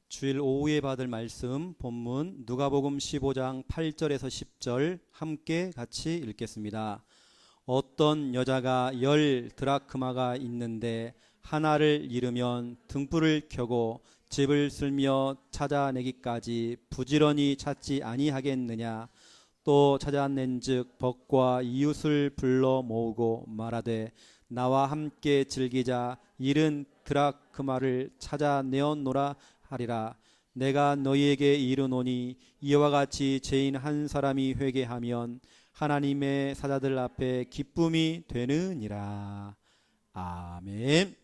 주일 오후에 받을 말씀 본문 누가복음 15장 8절에서 10절 함께 같이 읽겠습니다. 어떤 여자가 10 드라크마가 있는데 하나를 잃으면 등불을 켜고 집을 쓸며 찾아내기까지 부지런히 찾지 아니하겠느냐. 또 찾아낸즉 벗과 이웃을 불러 모으고 말하되 나와 함께 즐기자. 잃은 드라크마를 찾아내었노라 하리라. 내가 너희에게 이르노니 이와 같이 죄인 한 사람이 회개하면 하나님의 사자들 앞에 기쁨이 되느니라. 아멘.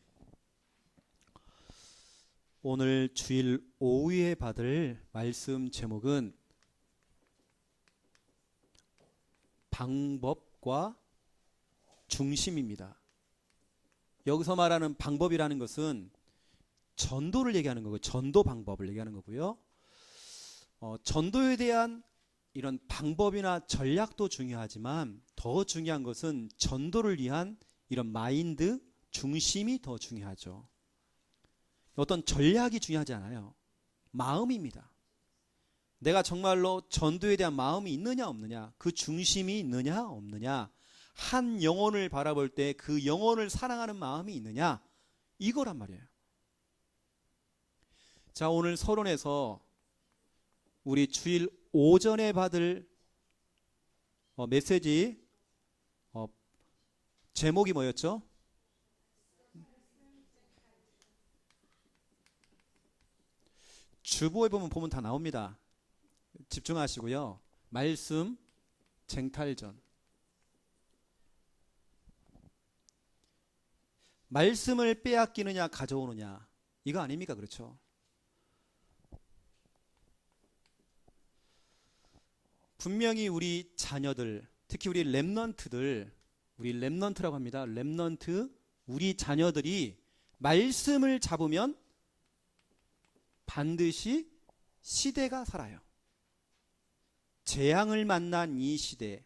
오늘 주일 오후에 받을 말씀 제목은 방법과 중심입니다. 여기서 말하는 방법이라는 것은 전도를 얘기하는 거고요. 전도 방법을 얘기하는 거고요. 전도에 대한 이런 방법이나 전략도 중요하지만 더 중요한 것은 전도를 위한 이런 마인드, 중심이 더 중요하죠. 어떤 전략이 중요하지 않아요. 마음입니다. 내가 정말로 전도에 대한 마음이 있느냐 없느냐, 그 중심이 있느냐 없느냐, 한 영혼을 바라볼 때 그 영혼을 사랑하는 마음이 있느냐, 이거란 말이에요. 자, 오늘 서론에서 우리 주일 오전에 받을 메시지 제목이 뭐였죠? 주보에 보면 다 나옵니다. 집중하시고요. 말씀 쟁탈전. 말씀을 빼앗기느냐 가져오느냐, 이거 아닙니까? 그렇죠? 분명히 우리 자녀들, 특히 우리 렘넌트들, 우리 렘넌트라고 합니다. 렘넌트, 우리 자녀들이 말씀을 잡으면 반드시 시대가 살아요. 재앙을 만난 이 시대,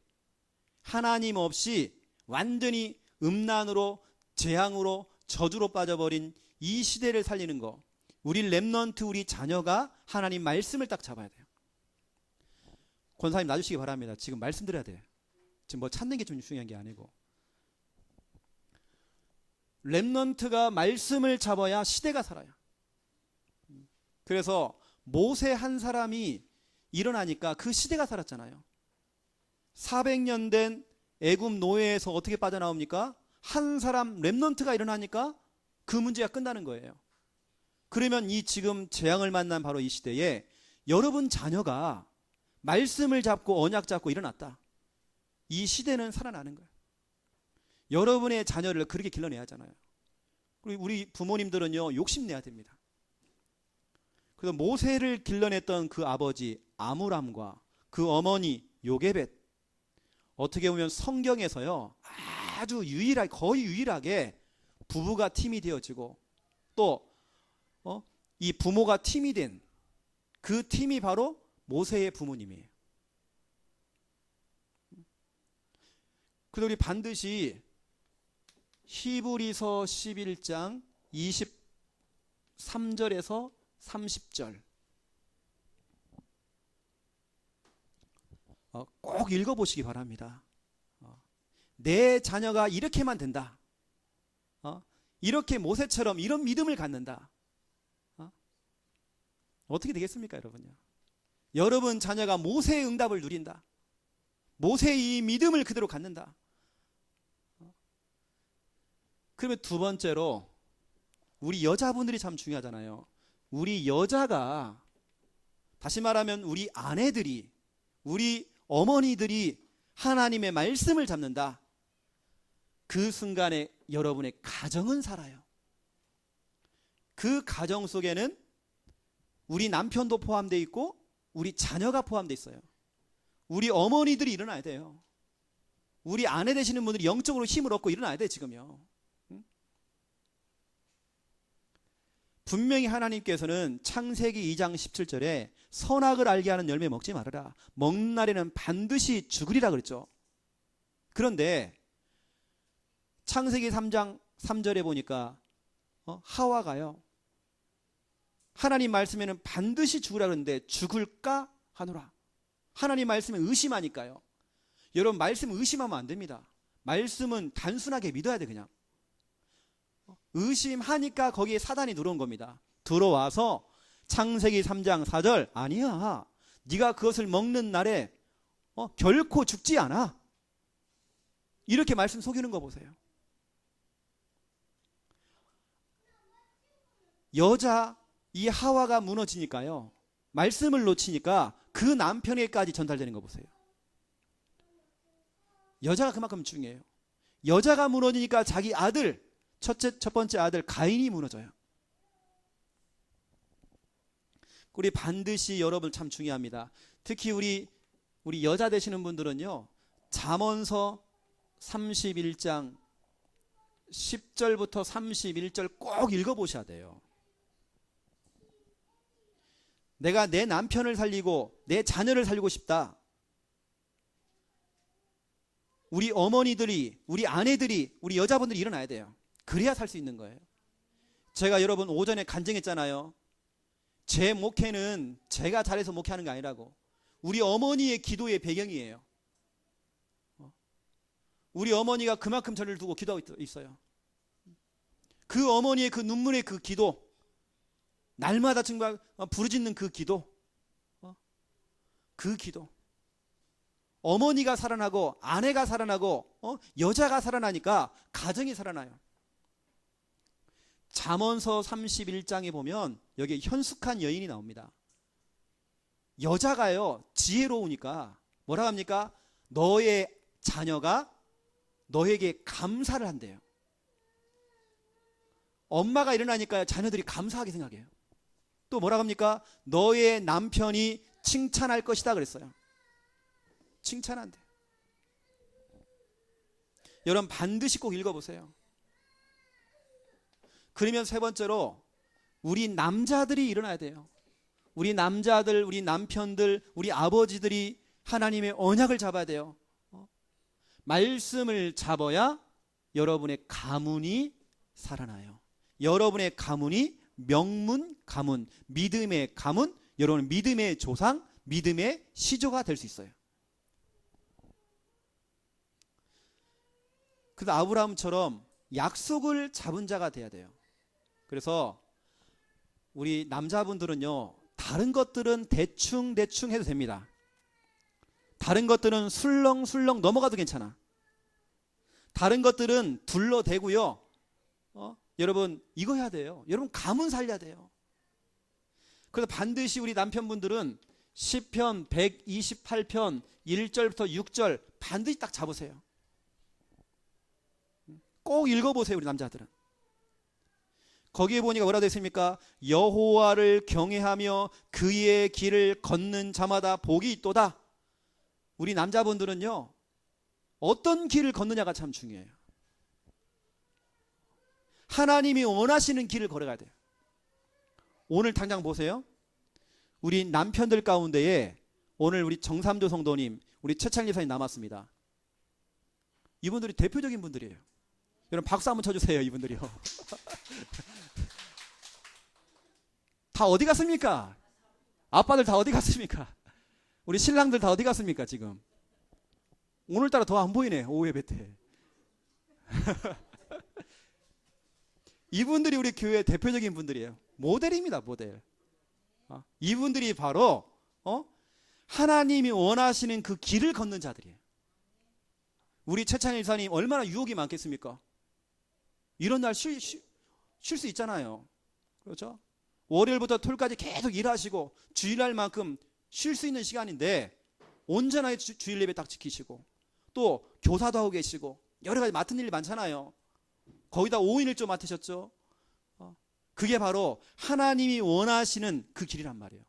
하나님 없이 완전히 음란으로, 재앙으로, 저주로 빠져버린 이 시대를 살리는 거, 우리 렘넌트, 우리 자녀가 하나님 말씀을 딱 잡아야 돼요. 권사님 놔주시기 바랍니다. 지금 말씀드려야 돼요. 지금 뭐 찾는 게 좀 중요한 게 아니고. 렘넌트가 말씀을 잡아야 시대가 살아요. 그래서 모세 한 사람이 일어나니까 그 시대가 살았잖아요. 400년 된 애굽 노예에서 어떻게 빠져나옵니까? 한 사람 렘넌트가 일어나니까 그 문제가 끝나는 거예요. 그러면 이 지금 재앙을 만난 바로 이 시대에 여러분 자녀가 말씀을 잡고 언약 잡고 일어났다. 이 시대는 살아나는 거예요. 여러분의 자녀를 그렇게 길러내야 하잖아요. 그리고 우리 부모님들은요, 욕심내야 됩니다. 그래서 모세를 길러냈던 그 아버지 아므람과 그 어머니 요게벳, 어떻게 보면 성경에서요 아주 유일하게, 거의 유일하게 부부가 팀이 되어지고 또 이 부모가 팀이 된 그 팀이 바로 모세의 부모님이에요. 그래서 우리 반드시 히브리서 11장 23절에서 30절 꼭 읽어보시기 바랍니다. 내 자녀가 이렇게만 된다. 이렇게 모세처럼 이런 믿음을 갖는다. 어떻게 되겠습니까, 여러분요? 여러분 자녀가 모세의 응답을 누린다. 모세의 이 믿음을 그대로 갖는다. 그러면 두 번째로 우리 여자분들이 참 중요하잖아요. 우리 여자가, 다시 말하면 우리 아내들이, 우리 어머니들이 하나님의 말씀을 잡는다. 그 순간에 여러분의 가정은 살아요. 그 가정 속에는 우리 남편도 포함되어 있고 우리 자녀가 포함되어 있어요. 우리 어머니들이 일어나야 돼요. 우리 아내 되시는 분들이 영적으로 힘을 얻고 일어나야 돼, 지금요. 분명히 하나님께서는 창세기 2장 17절에 선악을 알게 하는 열매 먹지 말아라. 먹는 날에는 반드시 죽으리라 그랬죠. 그런데 창세기 3장 3절에 보니까 하와가요, 하나님 말씀에는 반드시 죽으라 그러는데 죽을까 하노라. 하나님 말씀에 의심하니까요. 여러분, 말씀 의심하면 안 됩니다. 말씀은 단순하게 믿어야 돼. 그냥 의심하니까 거기에 사단이 들어온 겁니다. 들어와서 창세기 3장 4절 아니야, 네가 그것을 먹는 날에 결코 죽지 않아, 이렇게 말씀 속이는 거 보세요. 여자 이 하와가 무너지니까요, 말씀을 놓치니까 그 남편에게까지 전달되는 거 보세요. 여자가 그만큼 중요해요. 여자가 무너지니까 자기 아들, 첫 번째 아들 가인이 무너져요. 우리 반드시 여러분 참 중요합니다. 특히 우리 여자 되시는 분들은요, 잠언서 31장 10절부터 31절 꼭 읽어보셔야 돼요. 내가 내 남편을 살리고 내 자녀를 살리고 싶다. 우리 어머니들이, 우리 아내들이, 우리 여자분들이 일어나야 돼요. 그래야 살 수 있는 거예요. 제가 여러분 오전에 간증했잖아요. 제 목회는 제가 잘해서 목회하는 게 아니라고. 우리 어머니의 기도의 배경이에요. 우리 어머니가 그만큼 저를 두고 기도하고 있어요. 그 어머니의 그 눈물의 그 기도, 날마다 정말 부르짖는 그 기도, 그 기도. 어머니가 살아나고 아내가 살아나고 여자가 살아나니까 가정이 살아나요. 잠언서 31장에 보면 여기 현숙한 여인이 나옵니다. 여자가요, 지혜로우니까 뭐라 합니까? 너의 자녀가 너에게 감사를 한대요. 엄마가 일어나니까 자녀들이 감사하게 생각해요. 또 뭐라 합니까? 너의 남편이 칭찬할 것이다 그랬어요. 칭찬한대. 여러분 반드시 꼭 읽어보세요. 그러면 세 번째로 우리 남자들이 일어나야 돼요. 우리 남자들, 우리 남편들, 우리 아버지들이 하나님의 언약을 잡아야 돼요. 말씀을 잡아야 여러분의 가문이 살아나요. 여러분의 가문이 명문 가문, 믿음의 가문, 여러분 믿음의 조상, 믿음의 시조가 될 수 있어요. 그래서 아브라함처럼 약속을 잡은 자가 돼야 돼요. 그래서 우리 남자분들은요, 다른 것들은 대충 해도 됩니다. 다른 것들은 술렁술렁 넘어가도 괜찮아. 다른 것들은 둘러대고요. 여러분 이거 해야 돼요. 여러분 가문 살려야 돼요. 그래서 반드시 우리 남편분들은 시편 128편 1절부터 6절 반드시 딱 잡으세요. 꼭 읽어보세요. 우리 남자들은. 거기에 보니까 뭐라 되어 있습니까? 여호와를 경외하며 그의 길을 걷는 자마다 복이 있도다. 우리 남자분들은요, 어떤 길을 걷느냐가 참 중요해요. 하나님이 원하시는 길을 걸어가야 돼요. 오늘 당장 보세요. 우리 남편들 가운데에 오늘 우리 정삼조 성도님, 우리 최창리 사님 남았습니다. 이분들이 대표적인 분들이에요. 여러분 박수 한번 쳐주세요. 이분들이요. 다 어디 갔습니까? 아빠들 다 어디 갔습니까? 우리 신랑들 다 어디 갔습니까? 지금 오늘따라 더 안 보이네. 오후 예배 때. 이분들이 우리 교회 대표적인 분들이에요. 모델입니다. 모델. 이분들이 바로 하나님이 원하시는 그 길을 걷는 자들이에요. 우리 최찬일 사님 얼마나 유혹이 많겠습니까? 이런 날 쉴 수 있잖아요. 그렇죠? 월요일부터 토요일까지 계속 일하시고 주일날만큼 쉴 수 있는 시간인데 온전하게 주일 예배 딱 지키시고 또 교사도 하고 계시고 여러 가지 맡은 일이 많잖아요. 거기다 5인 1조 맡으셨죠. 그게 바로 하나님이 원하시는 그 길이란 말이에요.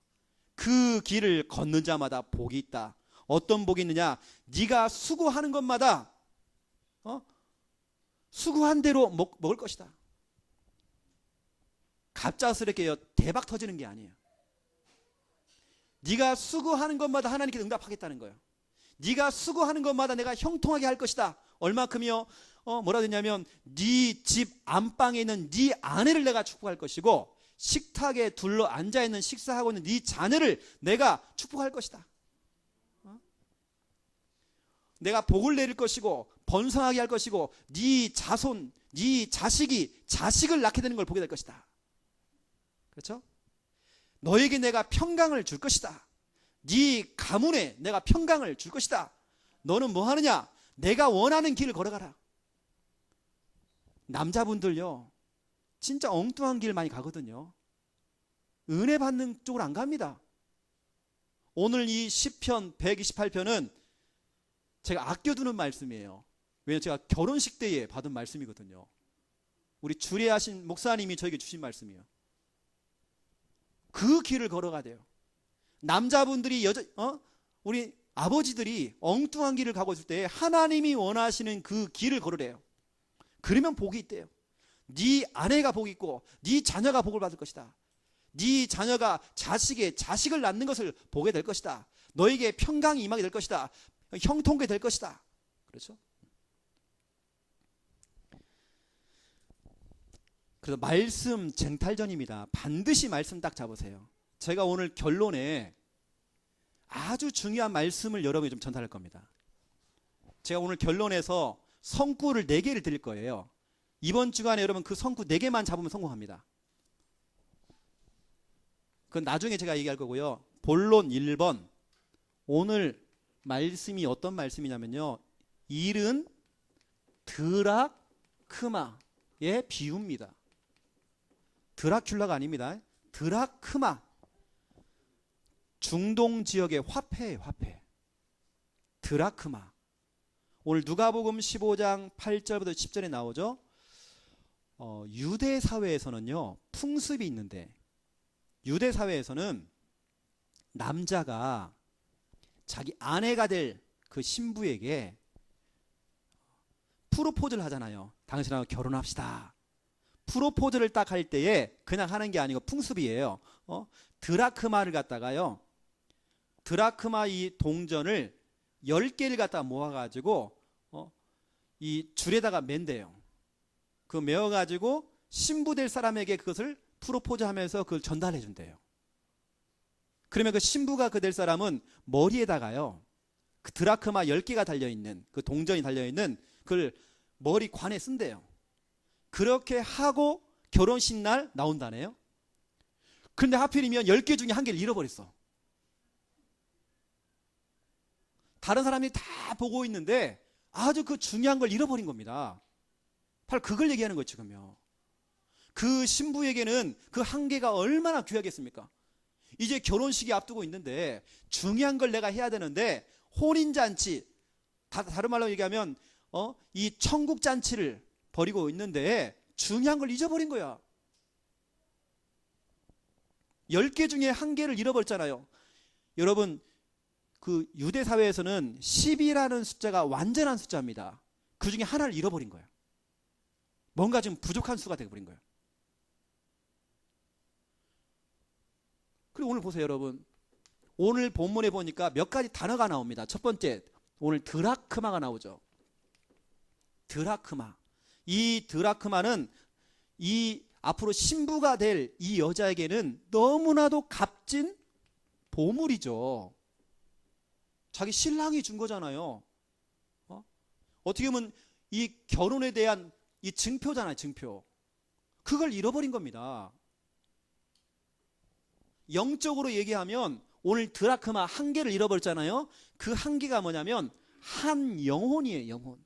그 길을 걷는 자마다 복이 있다. 어떤 복이 있느냐? 네가 수고하는 것마다 수고한 대로 먹을 것이다. 갑작스럽게 대박 터지는 게 아니에요. 네가 수고하는 것마다 하나님께 응답하겠다는 거예요. 네가 수고하는 것마다 내가 형통하게 할 것이다. 얼마큼이요? 뭐라 되냐면 네 집 안방에 있는 네 아내를 내가 축복할 것이고 식탁에 둘러 앉아있는 식사하고 있는 네 자녀를 내가 축복할 것이다. 내가 복을 내릴 것이고 번성하게 할 것이고 네 자손, 네 자식이 자식을 낳게 되는 걸 보게 될 것이다. 그렇죠? 너에게 내가 평강을 줄 것이다. 네 가문에 내가 평강을 줄 것이다. 너는 뭐 하느냐? 내가 원하는 길을 걸어가라. 남자분들요, 진짜 엉뚱한 길 많이 가거든요. 은혜 받는 쪽으로 안 갑니다. 오늘 이 시편 128편은 제가 아껴두는 말씀이에요. 왜냐하면 제가 결혼식 때에 받은 말씀이거든요. 우리 주례하신 목사님이 저에게 주신 말씀이에요. 그 길을 걸어가야 돼요. 남자분들이 우리 아버지들이 엉뚱한 길을 가고 있을 때 하나님이 원하시는 그 길을 걸으래요. 그러면 복이 있대요. 네 아내가 복이 있고 네 자녀가 복을 받을 것이다. 네 자녀가 자식을 낳는 것을 보게 될 것이다. 너에게 평강이 임하게 될 것이다. 형통하게 될 것이다. 그렇죠? 그래서 말씀 쟁탈전입니다. 반드시 말씀 딱 잡으세요. 제가 오늘 결론에 아주 중요한 말씀을 여러분이 좀 전달할 겁니다. 제가 오늘 결론에서 성구를 4개를 드릴 거예요. 이번 주간에 여러분 그 성구 4개만 잡으면 성공합니다. 그건 나중에 제가 얘기할 거고요. 본론 1번. 오늘 말씀이 어떤 말씀이냐면요. 일은 드라크마의 비유입니다. 드라큘라가 아닙니다. 드라크마. 중동 지역의 화폐예요, 화폐. 드라크마. 오늘 누가복음 15장 8절부터 10절에 나오죠. 유대 사회에서는요, 풍습이 있는데, 유대 사회에서는 남자가 자기 아내가 될 그 신부에게 프로포즈를 하잖아요. 당신하고 결혼합시다. 프로포즈를 딱 할 때에 그냥 하는 게 아니고 풍습이에요. 드라크마를 갖다가요, 드라크마 이 동전을 10개를 갖다가 모아가지고 이 줄에다가 맨대요. 그 메어가지고 신부 될 사람에게 그것을 프로포즈 하면서 그걸 전달해 준대요. 그러면 그 신부가 그 될 사람은 머리에다가요, 그 드라크마 10개가 달려있는, 그 동전이 달려있는 그걸 머리관에 쓴대요. 그렇게 하고 결혼식 날 나온다네요. 그런데 하필이면 10개 중에 1개를 잃어버렸어. 다른 사람이 다 보고 있는데 아주 그 중요한 걸 잃어버린 겁니다. 바로 그걸 얘기하는 거죠, 지금요. 그 신부에게는 그 1개가 얼마나 귀하겠습니까? 이제 결혼식이 앞두고 있는데 중요한 걸 내가 해야 되는데 혼인잔치, 다른 말로 얘기하면 이 천국잔치를 벌이고 있는데 중요한 걸 잊어버린 거야. 10개 중에 1개를 잃어버렸잖아요. 여러분, 그 유대 사회에서는 10이라는 숫자가 완전한 숫자입니다. 그 중에 하나를 잃어버린 거예요. 뭔가 좀 부족한 수가 되어버린 거예요. 그리고 오늘 보세요, 여러분. 오늘 본문에 보니까 몇 가지 단어가 나옵니다. 첫 번째, 오늘 드라크마가 나오죠. 드라크마. 이 드라크마는 이 앞으로 신부가 될 이 여자에게는 너무나도 값진 보물이죠. 자기 신랑이 준 거잖아요. 어떻게 보면 이 결혼에 대한 이 증표잖아요, 증표. 그걸 잃어버린 겁니다. 영적으로 얘기하면 오늘 드라크마 1개를 잃어버렸잖아요. 그 1개가 뭐냐면 한 영혼이에요, 영혼.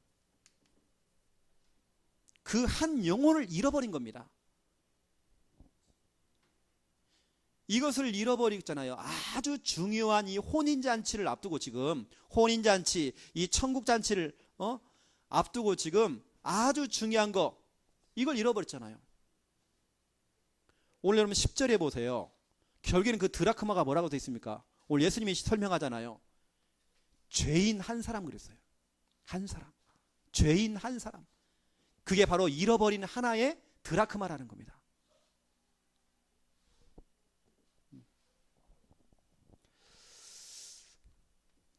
그 한 영혼을 잃어버린 겁니다. 이것을 잃어버리잖아요. 아주 중요한 이 혼인잔치를 앞두고 지금, 혼인잔치, 이 천국잔치를 앞두고 지금 아주 중요한 거, 이걸 잃어버렸잖아요. 오늘 여러분 10절에 보세요. 결국에는 그 드라크마가 뭐라고 되어 있습니까? 오늘 예수님이 설명하잖아요. 죄인 한 사람 그랬어요. 한 사람. 죄인 한 사람. 그게 바로 잃어버린 하나의 드라크마라는 겁니다.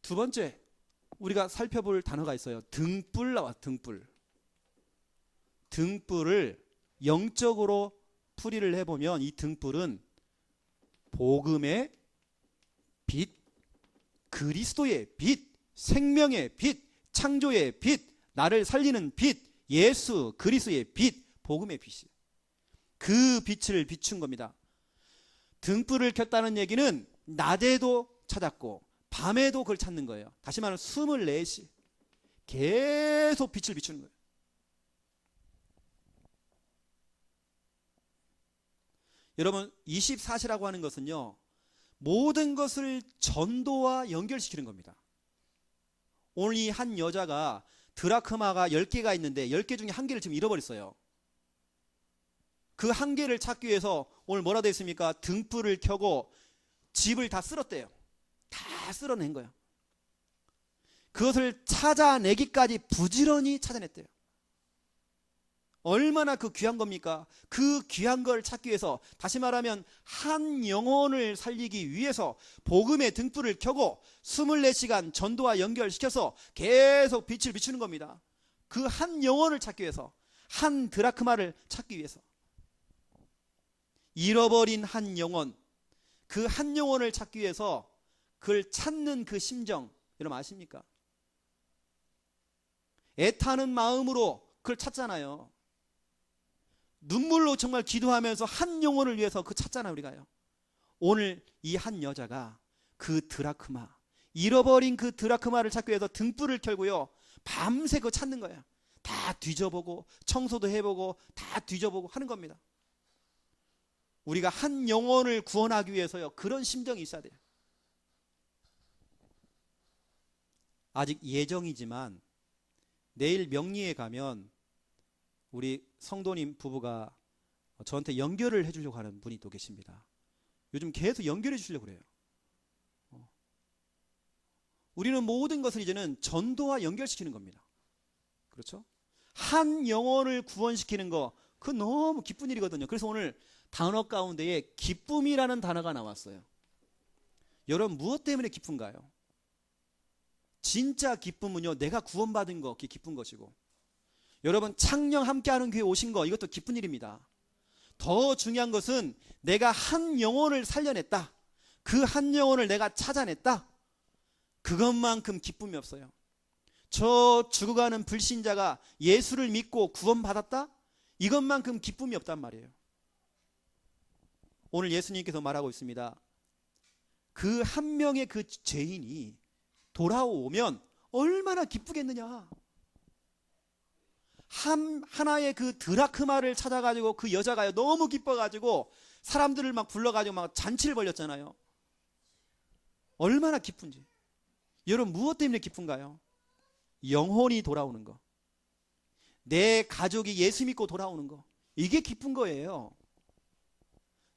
두 번째, 우리가 살펴볼 단어가 있어요. 등불 나와, 등불. 등불을 영적으로 풀이를 해보면 이 등불은 복음의 빛, 그리스도의 빛, 생명의 빛, 창조의 빛, 나를 살리는 빛, 예수 그리스도의 빛, 복음의 빛이에요. 그 빛을 비춘 겁니다. 등불을 켰다는 얘기는 낮에도 찾았고 밤에도 그걸 찾는 거예요. 다시 말하면 24시 계속 빛을 비추는 거예요. 여러분 24시라고 하는 것은요, 모든 것을 전도와 연결시키는 겁니다. 오늘 이 한 여자가 드라크마가 10개가 있는데 10개 중에 1개를 지금 잃어버렸어요. 그 1개를 찾기 위해서 오늘 뭐라 되어 있습니까? 등불을 켜고 집을 다 쓸었대요. 다 쓸어낸 거예요. 그것을 찾아내기까지 부지런히 찾아냈대요. 얼마나 그 귀한 겁니까? 그 귀한 걸 찾기 위해서, 다시 말하면 한 영혼을 살리기 위해서 복음의 등불을 켜고 24시간 전도와 연결시켜서 계속 빛을 비추는 겁니다. 그 한 영혼을 찾기 위해서, 한 드라크마를 찾기 위해서. 잃어버린 한 영혼, 그 한 영혼을 찾기 위해서 그걸 찾는 그 심정, 여러분 아십니까? 애타는 마음으로 그걸 찾잖아요. 눈물로 정말 기도하면서 한 영혼을 위해서 그 찾잖아요, 우리가요. 오늘 이 한 여자가 그 드라크마, 잃어버린 그 드라크마를 찾기 위해서 등불을 켜고요, 밤새 그거 찾는 거예요. 다 뒤져보고 청소도 해보고 다 뒤져보고 하는 겁니다. 우리가 한 영혼을 구원하기 위해서요, 그런 심정이 있어야 돼요. 아직 예정이지만 내일 명리에 가면 우리 성도님 부부가 저한테 연결을 해주려고 하는 분이 또 계십니다. 요즘 계속 연결해 주시려고 그래요. 우리는 모든 것을 이제는 전도와 연결시키는 겁니다. 그렇죠? 한 영혼을 구원시키는 거, 그거 너무 기쁜 일이거든요. 그래서 오늘 단어 가운데에 기쁨이라는 단어가 나왔어요. 여러분 무엇 때문에 기쁜가요? 진짜 기쁨은요, 내가 구원받은 거, 그게 기쁜 것이고, 여러분 창녕 함께하는 교회 오신 거, 이것도 기쁜 일입니다. 더 중요한 것은 내가 한 영혼을 살려냈다, 그 한 영혼을 내가 찾아냈다, 그것만큼 기쁨이 없어요. 저 죽어가는 불신자가 예수를 믿고 구원받았다, 이것만큼 기쁨이 없단 말이에요. 오늘 예수님께서 말하고 있습니다. 그 한 명의 그 죄인이 돌아오면 얼마나 기쁘겠느냐. 하나의 그 드라크마를 찾아가지고 그 여자가요, 너무 기뻐가지고 사람들을 막 불러가지고 막 잔치를 벌였잖아요. 얼마나 기쁜지. 여러분 무엇 때문에 기쁜가요? 영혼이 돌아오는 거, 내 가족이 예수 믿고 돌아오는 거, 이게 기쁜 거예요.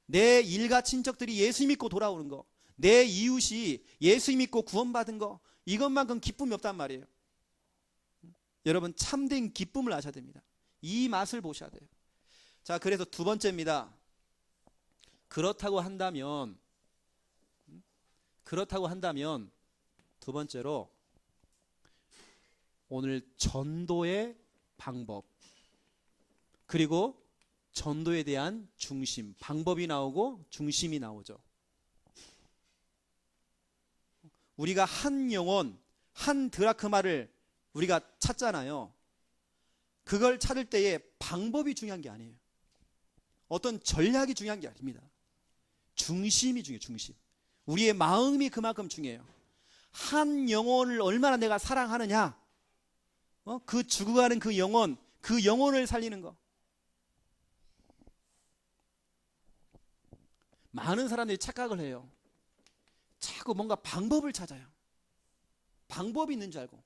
내 일가 친척들이 예수 믿고 돌아오는 거, 내 이웃이 예수 믿고 구원받은 거, 이것만큼 기쁨이 없단 말이에요. 여러분 참된 기쁨을 아셔야 됩니다. 이 맛을 보셔야 돼요. 자, 그래서 두 번째입니다. 그렇다고 한다면 두 번째로 오늘 전도의 방법, 그리고 전도에 대한 중심, 방법이 나오고 중심이 나오죠. 우리가 한 영혼, 한 드라크마를 우리가 찾잖아요. 그걸 찾을 때에 방법이 중요한 게 아니에요. 어떤 전략이 중요한 게 아닙니다. 중심이 중요해요. 중심. 우리의 마음이 그만큼 중요해요. 한 영혼을 얼마나 내가 사랑하느냐, 그 죽어가는 그 영혼을 살리는 거. 많은 사람들이 착각을 해요. 자꾸 뭔가 방법을 찾아요. 방법이 있는 줄 알고.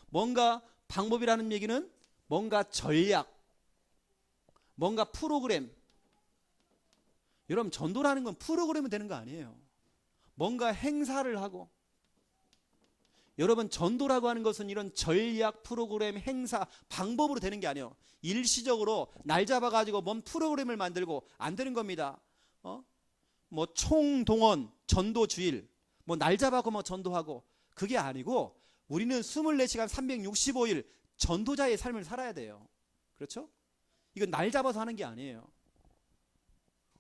뭔가 방법이라는 얘기는 뭔가 전략, 뭔가 프로그램. 여러분 전도라는 건 프로그램이 되는 거 아니에요. 뭔가 행사를 하고. 여러분 전도라고 하는 것은 이런 전략, 프로그램, 행사, 방법으로 되는 게 아니에요. 일시적으로 날 잡아가지고 뭔 프로그램을 만들고 안 되는 겁니다. 뭐 총동원, 전도주일, 뭐 날 잡아고 뭐 전도하고, 그게 아니고 우리는 24시간 365일 전도자의 삶을 살아야 돼요. 그렇죠? 이건 날 잡아서 하는 게 아니에요.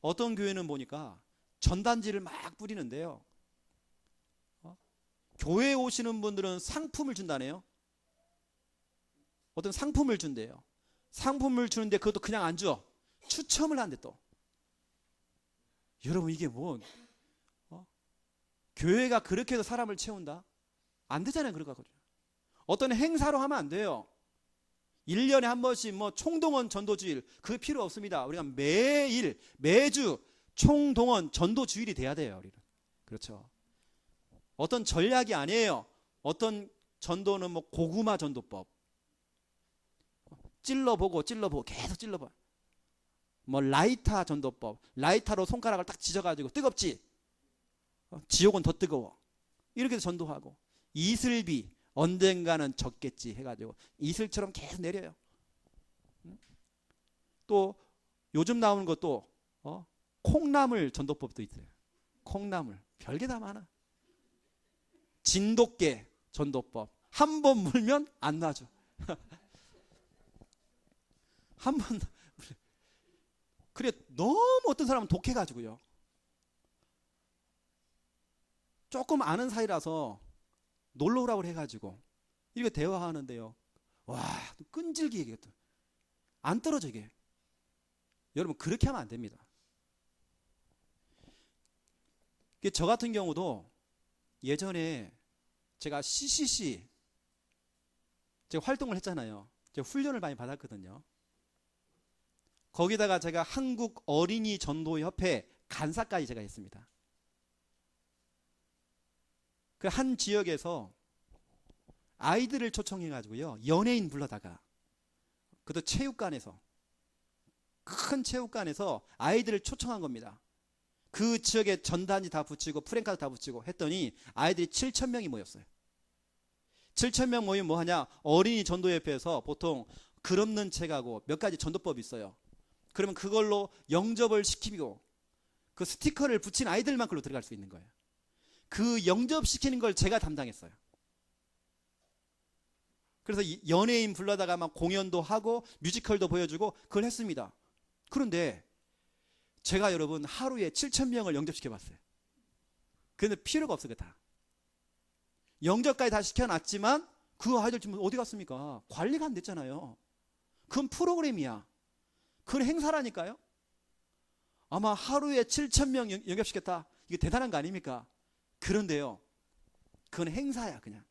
어떤 교회는 보니까 전단지를 막 뿌리는데요. 교회에 오시는 분들은 상품을 준다네요. 어떤 상품을 준대요. 상품을 주는데 그것도 그냥 안 줘. 추첨을 한대 또. 여러분 이게 뭐 교회가 그렇게 해서 사람을 채운다? 안 되잖아요. 그러거든요. 어떤 행사로 하면 안 돼요. 1년에 한 번씩 뭐 총동원 전도주일 그게 필요 없습니다. 우리가 매일 매주 총동원 전도주일이 돼야 돼요. 우리는. 그렇죠. 어떤 전략이 아니에요. 어떤 전도는 뭐 고구마 전도법. 찔러보고 계속 찔러봐. 뭐 라이터 전도법. 라이터로 손가락을 딱 지져가지고 뜨겁지? 지옥은 더 뜨거워. 이렇게 해서 전도하고. 이슬비 언젠가는 젖겠지 해가지고 이슬처럼 계속 내려요. 또 요즘 나오는 것도 콩나물 전도법도 있어요. 콩나물 별게 다 많아. 진돗개 전도법. 한 번 물면 안 놔줘. 한 번 그래 너무 어떤 사람은 독해가지고요. 조금 아는 사이라서 놀러 오라고 해가지고 이렇게 대화하는데요. 와 끈질기게 얘기했다. 안 떨어져 이게. 여러분 그렇게 하면 안 됩니다. 저 같은 경우도 예전에 제가 CCC 제가 활동을 했잖아요. 제가 훈련을 많이 받았거든요. 거기다가 제가 한국 어린이 전도협회 간사까지 제가 했습니다. 그 한 지역에서 아이들을 초청해가지고요. 연예인 불러다가 그것도 체육관에서 큰 체육관에서 아이들을 초청한 겁니다. 그 지역에 전단지 다 붙이고 프랭카드 다 붙이고 했더니 아이들이 7,000명이 모였어요. 7,000명 모이면 뭐 하냐? 어린이 전도협회에서 보통 글 없는 책하고 몇 가지 전도법이 있어요. 그러면 그걸로 영접을 시키고 그 스티커를 붙인 아이들만 그걸로 들어갈 수 있는 거예요. 그 영접시키는 걸 제가 담당했어요. 그래서 연예인 불러다가 막 공연도 하고 뮤지컬도 보여주고 그걸 했습니다. 그런데 제가 여러분 하루에 7,000명을 영접시켜봤어요. 그런데 필요가 없어요. 다. 영접까지 다 시켜놨지만 그 아이들 지금 어디 갔습니까? 관리가 안 됐잖아요. 그건 프로그램이야. 그건 행사라니까요. 아마 하루에 7,000명 영접시켰다. 이게 대단한 거 아닙니까? 그런데요. 그건 행사야 그냥.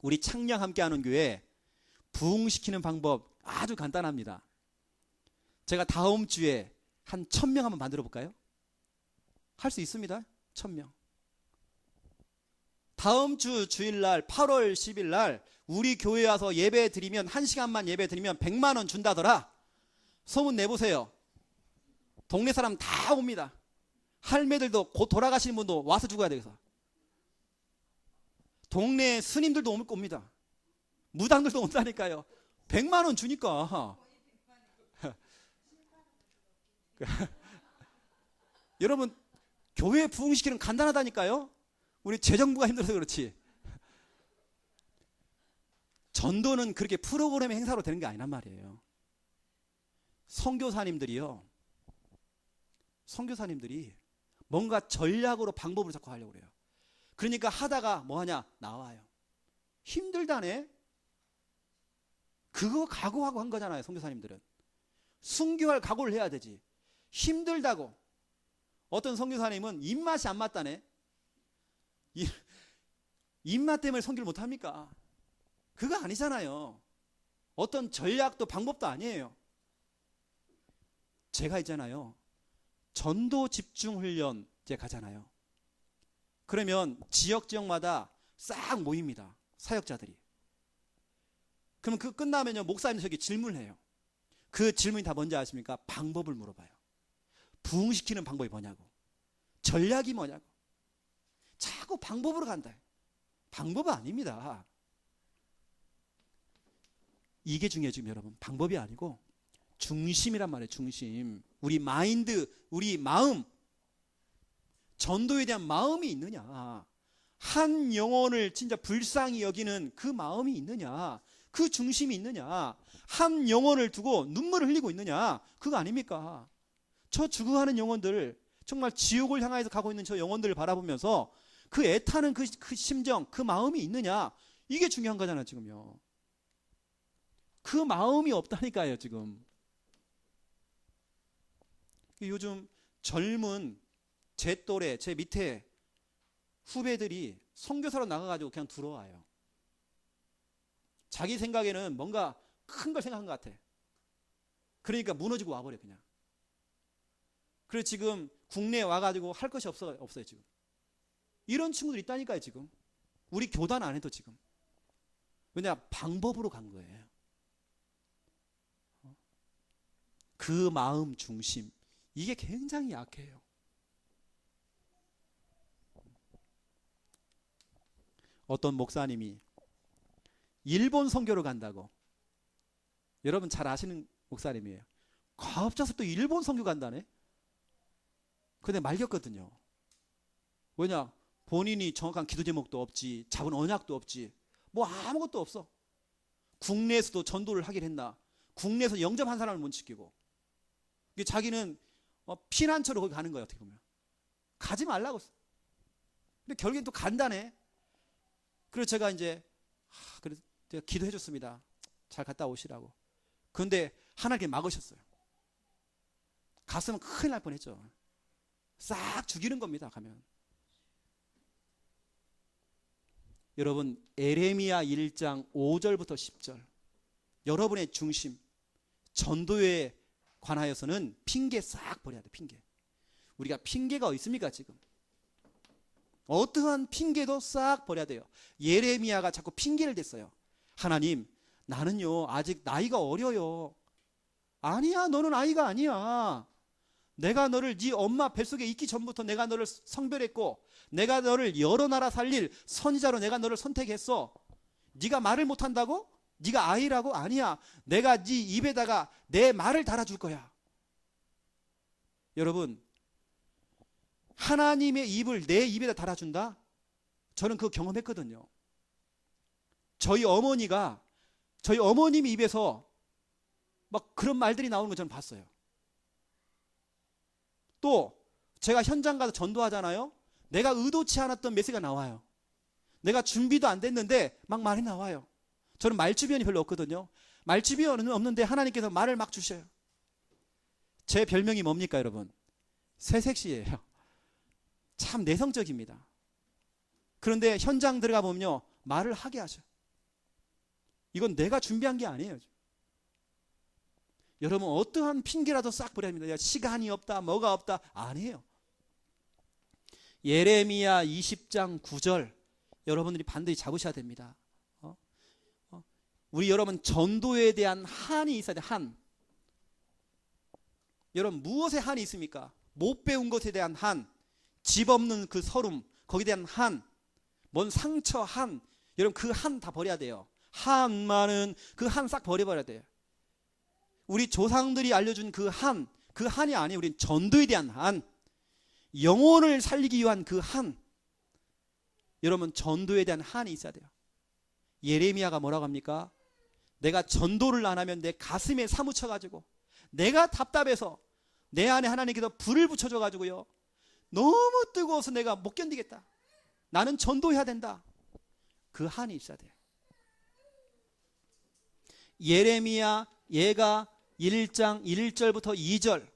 우리 창녕 함께하는 교회 부흥시키는 방법 아주 간단합니다. 제가 다음 주에 한 1,000명 한번 만들어 볼까요? 할 수 있습니다. 1,000명. 다음 주 주일날 8월 10일 우리 교회 와서 예배 드리면 1시간만 예배 드리면 100만 원 준다더라. 소문 내보세요. 동네 사람 다 옵니다. 할매들도 곧 돌아가시는 분도 와서 죽어야 되겠어. 동네 스님들도 옵니다. 무당들도 온다니까요. 100만 원 주니까. 여러분 교회 부흥시키는 간단하다니까요. 우리 재정부가 힘들어서 그렇지. 전도는 그렇게 프로그램의 행사로 되는 게 아니란 말이에요. 선교사님들이 뭔가 전략으로 방법을 자꾸 하려고 그래요. 그러니까 하다가 뭐 하냐? 나와요. 힘들다네. 그거 각오하고 한 거잖아요. 선교사님들은. 순교할 각오를 해야 되지. 힘들다고. 어떤 선교사님은 입맛이 안 맞다네. 입맛 때문에 선교를 못합니까? 그거 아니잖아요. 어떤 전략도 방법도 아니에요. 제가 있잖아요. 전도 집중 훈련 제가 가잖아요. 그러면 지역마다 싹 모입니다. 사역자들이. 그럼 그 끝나면요. 목사님 저기 질문을 해요. 그 질문이 다 뭔지 아십니까? 방법을 물어봐요. 부흥시키는 방법이 뭐냐고. 전략이 뭐냐고. 자꾸 방법으로 간다. 방법은 아닙니다. 이게 중요해요. 지금 여러분. 방법이 아니고 중심이란 말이에요. 중심. 우리 마인드, 우리 마음. 전도에 대한 마음이 있느냐. 한 영혼을 진짜 불쌍히 여기는 그 마음이 있느냐. 그 중심이 있느냐. 한 영혼을 두고 눈물을 흘리고 있느냐. 그거 아닙니까? 저 죽어가는 영혼들, 정말 지옥을 향해서 가고 있는 저 영혼들을 바라보면서 그 애타는 그 심정, 그 마음이 있느냐, 이게 중요한 거잖아요 지금요. 그 마음이 없다니까요 지금. 요즘 젊은 제 또래, 제 밑에 후배들이 선교사로 나가가지고 그냥 들어와요. 자기 생각에는 뭔가 큰 걸 생각한 것 같아. 그러니까 무너지고 와버려 그냥. 그래서 지금 국내에 와가지고 할 것이 없어요 지금. 이런 친구들 있다니까요 지금. 우리 교단 안에도 지금. 왜냐, 방법으로 간 거예요. 그 마음 중심, 이게 굉장히 약해요. 어떤 목사님이 일본 선교를 간다고, 여러분 잘 아시는 목사님이에요. 갑자기 또 일본 선교 간다네. 근데 말렸거든요. 왜냐, 본인이 정확한 기도 제목도 없지, 잡은 언약도 없지, 뭐 아무것도 없어. 국내에서도 전도를 하긴 했나, 국내에서 영접 한 사람을 못 지키고, 자기는 피난처로 거기 가는 거예요. 어떻게 보면 가지 말라고 했어. 근데 결국엔 또 간다네. 그래서 제가 이제 그래서 제가 기도해 줬습니다. 잘 갔다 오시라고. 그런데 하나님께 막으셨어요. 갔으면 큰일 날 뻔했죠. 싹 죽이는 겁니다 가면. 여러분, 에레미야 1장 5절부터 10절, 여러분의 중심, 전도에 관하여서는 핑계 싹 버려야 돼. 핑계. 우리가 핑계가 있습니까 지금? 어떠한 핑계도 싹 버려야 돼요. 예레미야가 자꾸 핑계를 댔어요. 하나님, 나는요 아직 나이가 어려요. 아니야, 너는 아이가 아니야. 내가 너를 네 엄마 뱃속에 있기 전부터 내가 너를 성별했고, 내가 너를 여러 나라 살릴 선지자로 내가 너를 선택했어. 네가 말을 못한다고? 네가 아이라고? 아니야, 내가 네 입에다가 내 말을 달아줄 거야. 여러분, 하나님의 입을 내 입에다 달아준다? 저는 그거 경험했거든요. 저희 어머님 입에서 막 그런 말들이 나오는 거 저는 봤어요. 또 제가 현장 가서 전도하잖아요. 내가 의도치 않았던 메시지가 나와요. 내가 준비도 안 됐는데 막 말이 나와요. 저는 말주변이 별로 없거든요. 말주변은 없는데 하나님께서 말을 막 주셔요. 제 별명이 뭡니까 여러분? 새색시예요. 참 내성적입니다. 그런데 현장 들어가 보면요, 말을 하게 하셔. 이건 내가 준비한 게 아니에요. 여러분, 어떠한 핑계라도 싹 버려야 합니다. 시간이 없다, 뭐가 없다, 아니에요. 예레미야 20장 9절 여러분들이 반드시 잡으셔야 됩니다. 우리 여러분, 전도에 대한 한이 있어야 돼. 한. 여러분, 무엇에 한이 있습니까? 못 배운 것에 대한 한, 집 없는 그 서름, 거기에 대한 한, 뭔 상처 한, 여러분 그 한 다 버려야 돼요. 한만은 그 한 싹 버려버려야 돼요. 우리 조상들이 알려준 그 한이 아니에요. 우린 전도에 대한 한, 영혼을 살리기 위한 그 한. 여러분, 전도에 대한 한이 있어야 돼요. 예레미야가 뭐라고 합니까? 내가 전도를 안 하면 내 가슴에 사무쳐가지고, 내가 답답해서 내 안에 하나님께서 불을 붙여줘가지고요, 너무 뜨거워서 내가 못 견디겠다, 나는 전도해야 된다. 그 한이 있어야 돼요. 예레미야 얘가 1장 1절부터 2절,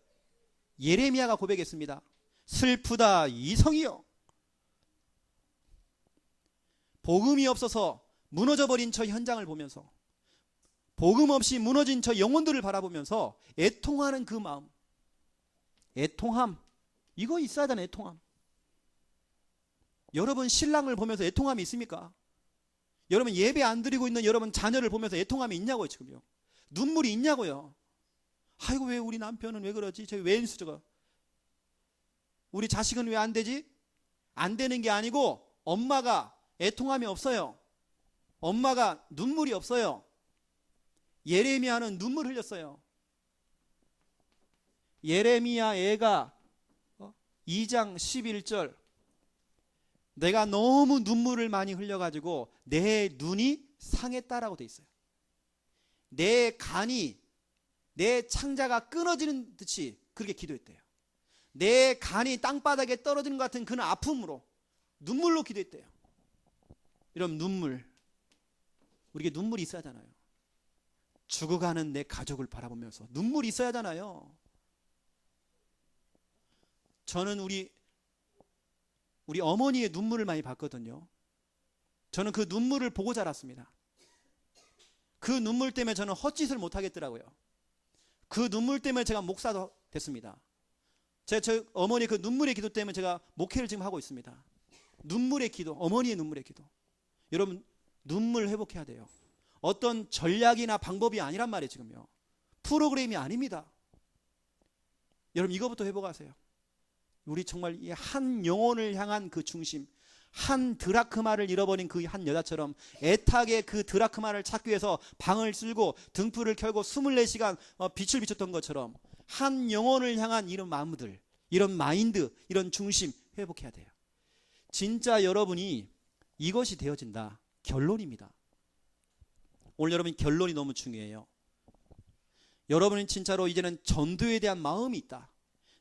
예레미야가 고백했습니다. 슬프다 이성이여, 복음이 없어서 무너져버린 저 현장을 보면서, 복음 없이 무너진 저 영혼들을 바라보면서 애통하는 그 마음, 애통함, 이거 있어야 되는 애통함. 여러분, 신랑을 보면서 애통함이 있습니까? 여러분, 예배 안 드리고 있는 여러분 자녀를 보면서 애통함이 있냐고요 지금요? 눈물이 있냐고요? 아이고, 왜 우리 남편은 왜 그러지? 저기 왜 인수 저거? 우리 자식은 왜 안 되지? 안 되는 게 아니고 엄마가 애통함이 없어요. 엄마가 눈물이 없어요. 예레미야는 눈물 흘렸어요. 예레미야 애가 2장 11절, 내가 너무 눈물을 많이 흘려가지고 내 눈이 상했다라고 돼 있어요. 내 간이, 내 창자가 끊어지는 듯이 그렇게 기도했대요. 내 간이 땅바닥에 떨어지는 것 같은 그런 아픔으로 눈물로 기도했대요. 여러분, 눈물, 우리에게 눈물이 있어야 하잖아요. 죽어가는 내 가족을 바라보면서 눈물이 있어야 하잖아요. 저는 우리 어머니의 눈물을 많이 봤거든요. 저는 그 눈물을 보고 자랐습니다. 그 눈물 때문에 저는 헛짓을 못 하겠더라고요. 그 눈물 때문에 제가 목사도 됐습니다. 저 어머니 그 눈물의 기도 때문에 제가 목회를 지금 하고 있습니다. 눈물의 기도, 어머니의 눈물의 기도. 여러분, 눈물 회복해야 돼요. 어떤 전략이나 방법이 아니란 말이에요. 지금요, 프로그램이 아닙니다. 여러분, 이거부터 회복하세요. 우리 정말 이 한 영혼을 향한 그 중심, 한 드라크마를 잃어버린 그 한 여자처럼 애타게 그 드라크마를 찾기 위해서 방을 쓸고 등불을 켜고 24시간 빛을 비췄던 것처럼 한 영혼을 향한 이런 마음들, 이런 마인드, 이런 중심 회복해야 돼요. 진짜 여러분이 이것이 되어진다. 결론입니다. 오늘 여러분, 결론이 너무 중요해요. 여러분은 진짜로 이제는 전도에 대한 마음이 있다.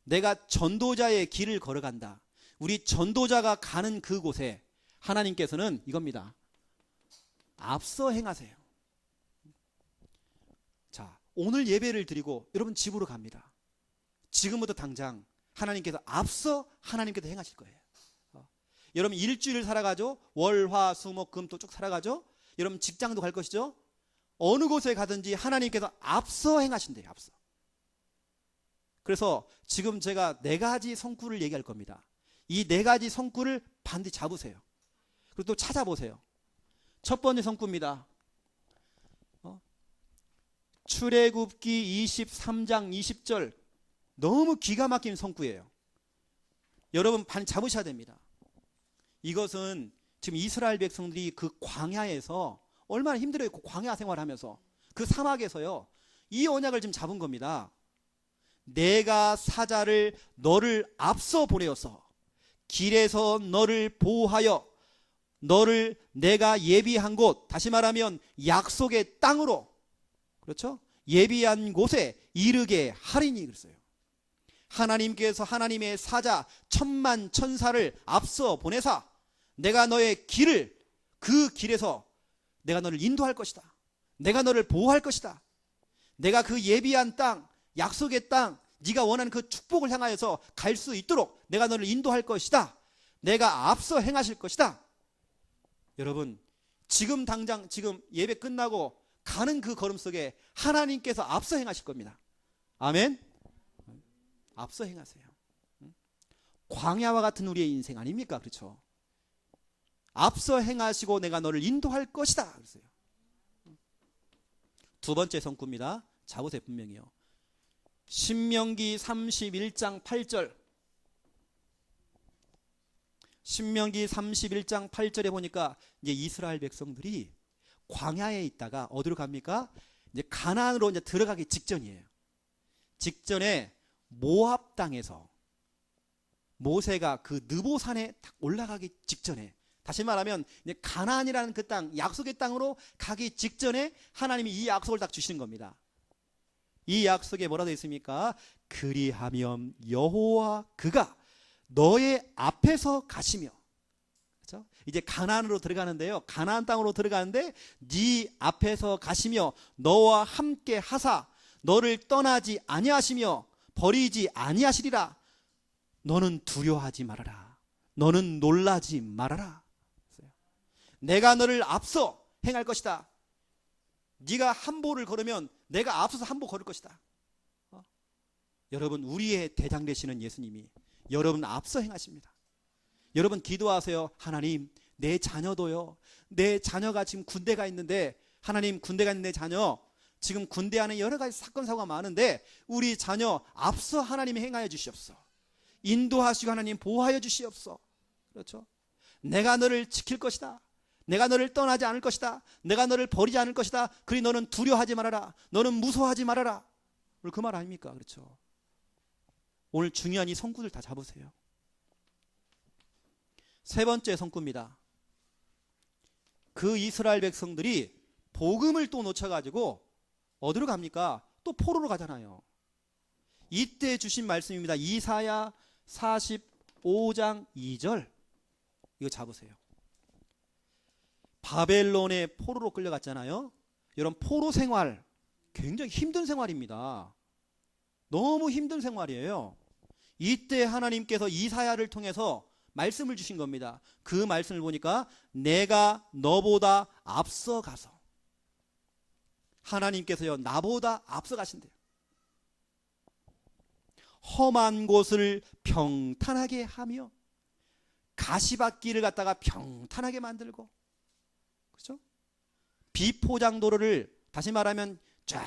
내가 전도자의 길을 걸어간다. 우리 전도자가 가는 그곳에 하나님께서는 이겁니다. 앞서 행하세요. 자, 오늘 예배를 드리고 여러분 집으로 갑니다. 지금부터 당장 하나님께서 앞서 하나님께서 행하실 거예요. 여러분, 일주일을 살아가죠. 월, 화, 수, 목, 금 또 쭉 살아가죠. 여러분, 직장도 갈 것이죠. 어느 곳에 가든지 하나님께서 앞서 행하신대요. 앞서. 그래서 지금 제가 4가지 성구를 얘기할 겁니다. 이 4가지 성구를 반드시 잡으세요. 그리고 또 찾아보세요. 첫 번째 성구입니다. 출애굽기 23장 20절, 너무 기가 막힌 성구예요. 여러분, 반 잡으셔야 됩니다. 이것은 지금 이스라엘 백성들이 그 광야에서 얼마나 힘들어요. 광야 생활하면서 그 사막에서요, 이 언약을 지금 잡은 겁니다. 내가 사자를 너를 앞서 보내어서 길에서 너를 보호하여 너를 내가 예비한 곳, 다시 말하면 약속의 땅으로, 그렇죠? 예비한 곳에 이르게 하리니 그랬어요. 하나님께서 하나님의 사자 천만 천사를 앞서 보내사 내가 너의 길을, 그 길에서 내가 너를 인도할 것이다. 내가 너를 보호할 것이다. 내가 그 예비한 땅, 약속의 땅, 네가 원하는 그 축복을 향하여서 갈 수 있도록 내가 너를 인도할 것이다. 내가 앞서 행하실 것이다. 여러분, 지금 당장 지금 예배 끝나고 가는 그 걸음 속에 하나님께서 앞서 행하실 겁니다. 아멘. 앞서 행하세요. 광야와 같은 우리의 인생 아닙니까? 그렇죠? 앞서 행하시고 내가 너를 인도할 것이다. 그랬어요. 두 번째 성구입니다. 잡으세요. 분명히요. 신명기 31장 8절. 신명기 31장 8절에 보니까 이제 이스라엘 백성들이 광야에 있다가 어디로 갑니까? 이제 가나안으로 이제 들어가기 직전이에요. 직전에 모압 땅에서 모세가 그 느보산에 딱 올라가기 직전에, 다시 말하면 이제 가나안이라는 그 땅, 약속의 땅으로 가기 직전에 하나님이 이 약속을 딱 주시는 겁니다. 이 약속에 뭐라 되어 있습니까? 그리하면 여호와 그가 너의 앞에서 가시며, 그렇죠? 이제 가나안으로 들어가는데요. 가나안 땅으로 들어가는데 네 앞에서 가시며 너와 함께 하사 너를 떠나지 아니하시며 버리지 아니하시리라. 너는 두려워하지 말아라. 너는 놀라지 말아라. 내가 너를 앞서 행할 것이다. 네가 한 보를 걸으면 내가 앞서서 한 보 걸을 것이다. 여러분, 우리의 대장 되시는 예수님이 여러분 앞서 행하십니다. 여러분 기도하세요. 하나님, 내 자녀도요. 내 자녀가 지금 군대가 있는데, 하나님, 군대가 있는 내 자녀 지금 군대 안에 여러 가지 사건 사고가 많은데 우리 자녀 앞서 하나님이 행하여 주시옵소서. 인도하시고 하나님 보호하여 주시옵소서. 그렇죠? 내가 너를 지킬 것이다. 내가 너를 떠나지 않을 것이다. 내가 너를 버리지 않을 것이다. 그리 너는 두려워하지 말아라. 너는 무서워하지 말아라. 오늘 그 말 아닙니까? 그렇죠? 오늘 중요한 이 성구들 다 잡으세요. 세 번째 성구입니다. 그 이스라엘 백성들이 복음을 또 놓쳐가지고 어디로 갑니까? 또 포로로 가잖아요. 이때 주신 말씀입니다. 이사야 45장 2절. 이거 잡으세요. 바벨론의 포로로 끌려갔잖아요. 여러분, 포로 생활 굉장히 힘든 생활입니다. 너무 힘든 생활이에요. 이때 하나님께서 이사야를 통해서 말씀을 주신 겁니다. 그 말씀을 보니까 내가 너보다 앞서가서, 하나님께서요 나보다 앞서가신대요. 험한 곳을 평탄하게 하며 가시밭길을 갖다가 평탄하게 만들고, 그렇죠? 비포장도로를 다시 말하면 쫙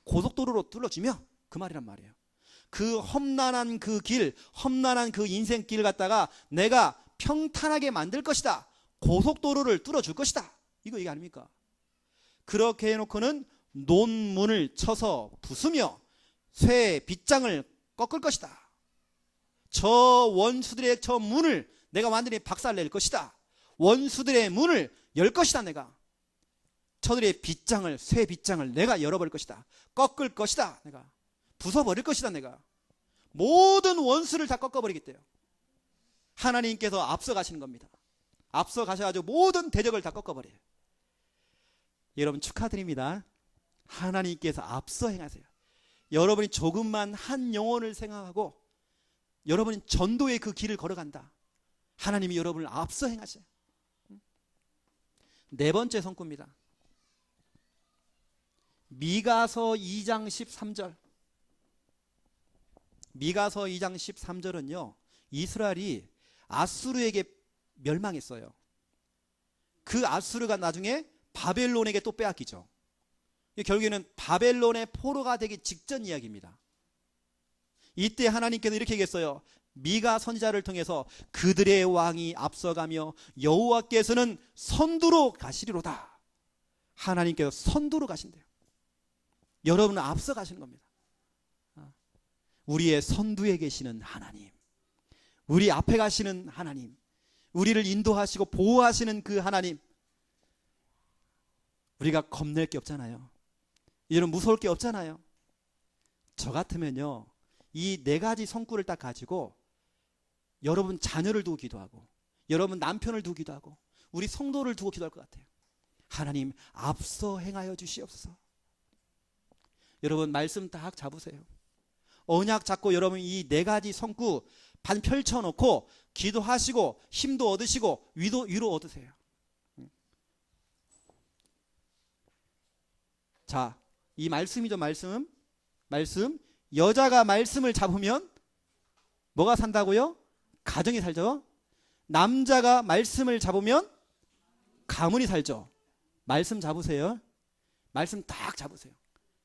고속도로로 뚫어주며, 그 말이란 말이에요. 그 험난한 그 길, 험난한 그 인생길을 갖다가 내가 평탄하게 만들 것이다. 고속도로를 뚫어줄 것이다. 이거 얘기 아닙니까? 그렇게 해놓고는 논문을 쳐서 부수며 쇠 빗장을 꺾을 것이다. 저 원수들의 저 문을 내가 완전히 박살낼 것이다. 원수들의 문을 열 것이다. 내가 저들의 빗장을, 쇠 빗장을 내가 열어버릴 것이다. 꺾을 것이다. 내가 부숴버릴 것이다. 내가 모든 원수를 다 꺾어버리겠대요. 하나님께서 앞서 가시는 겁니다. 앞서 가셔가지고 모든 대적을 다 꺾어버려요. 여러분 축하드립니다. 하나님께서 앞서 행하세요. 여러분이 조금만 한 영혼을 생각하고 여러분이 전도의 그 길을 걸어간다. 하나님이 여러분을 앞서 행하셔요. 네 번째 성구입니다. 미가서 2장 13절. 미가서 2장 13절은요, 이스라엘이 아수르에게 멸망했어요. 그 아수르가 나중에 바벨론에게 또 빼앗기죠. 결국에는 바벨론의 포로가 되기 직전 이야기입니다. 이때 하나님께서 이렇게 얘기했어요. 미가 선지자를 통해서 그들의 왕이 앞서가며 여호와께서는 선두로 가시리로다. 하나님께서 선두로 가신대요. 여러분은 앞서 가시는 겁니다. 우리의 선두에 계시는 하나님, 우리 앞에 가시는 하나님, 우리를 인도하시고 보호하시는 그 하나님, 우리가 겁낼 게 없잖아요. 이런 무서울 게 없잖아요. 저 같으면요, 이 네 가지 성구를 딱 가지고 여러분 자녀를 두고 기도하고, 여러분 남편을 두고 기도하고, 우리 성도를 두고 기도할 것 같아요. 하나님 앞서 행하여 주시옵소서. 여러분 말씀 딱 잡으세요. 언약 잡고 여러분 이 네 가지 성구 반 펼쳐놓고 기도하시고 힘도 얻으시고 위로 얻으세요. 자, 이 말씀이죠. 말씀. 여자가 말씀을 잡으면 뭐가 산다고요? 가정이 살죠. 남자가 말씀을 잡으면 가문이 살죠. 말씀 잡으세요. 말씀 딱 잡으세요.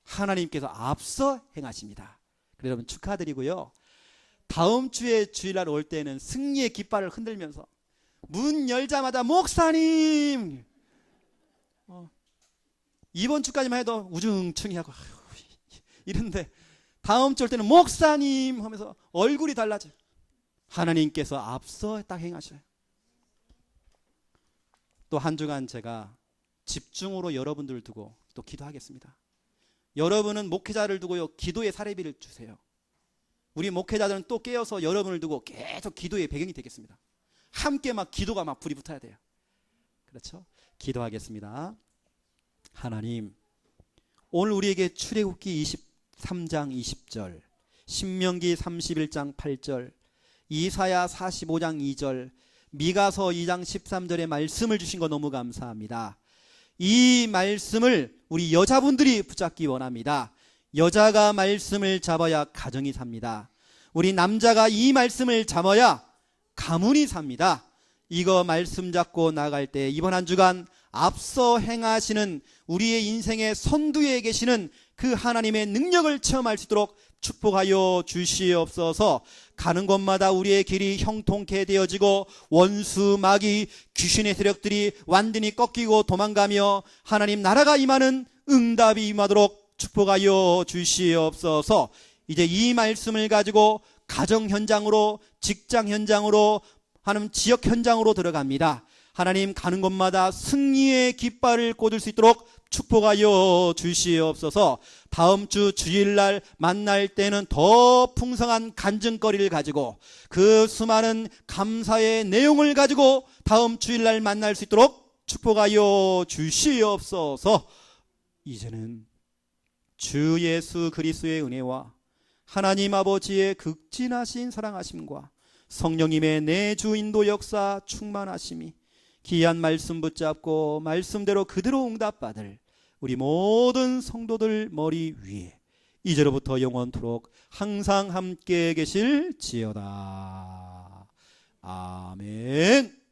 하나님께서 앞서 행하십니다. 그래서 여러분 축하드리고요. 다음 주에 주일날 올 때는 승리의 깃발을 흔들면서 문 열자마자 목사님, 이번 주까지만 해도 우중충이 하고 이런데 다음 주 올 때는 목사님 하면서 얼굴이 달라져요. 하나님께서 앞서 딱 행하셔요. 또 한 주간 제가 집중으로 여러분들을 두고 또 기도하겠습니다. 여러분은 목회자를 두고요 기도의 사례비를 주세요. 우리 목회자들은 또 깨어서 여러분을 두고 계속 기도의 배경이 되겠습니다. 함께 막 기도가 막 불이 붙어야 돼요. 그렇죠? 기도하겠습니다. 하나님, 오늘 우리에게 출애굽기 23장 20절, 신명기 31장 8절, 이사야 45장 2절, 미가서 2장 13절의 말씀을 주신 거 너무 감사합니다. 이 말씀을 우리 여자분들이 붙잡기 원합니다. 여자가 말씀을 잡아야 가정이 삽니다. 우리 남자가 이 말씀을 잡아야 가문이 삽니다. 이거 말씀 잡고 나갈 때 이번 한 주간 앞서 행하시는 우리의 인생의 선두에 계시는 그 하나님의 능력을 체험할 수 있도록 축복하여 주시옵소서. 가는 곳마다 우리의 길이 형통케 되어지고 원수 마귀 귀신의 세력들이 완전히 꺾이고 도망가며 하나님 나라가 임하는 응답이 임하도록 축복하여 주시옵소서. 이제 이 말씀을 가지고 가정 현장으로, 직장 현장으로, 하나님 지역 현장으로 들어갑니다. 하나님 가는 곳마다 승리의 깃발을 꽂을 수 있도록 축복하여 주시옵소서. 다음 주 주일날 만날 때는 더 풍성한 간증거리를 가지고 그 수많은 감사의 내용을 가지고 다음 주일날 만날 수 있도록 축복하여 주시옵소서. 이제는 주 예수 그리스도의 은혜와 하나님 아버지의 극진하신 사랑하심과 성령님의 내주 인도 역사 충만하심이 귀한 말씀 붙잡고 말씀대로 그대로 응답받을 우리 모든 성도들 머리 위에 이제로부터 영원토록 항상 함께 계실지어다. 아멘.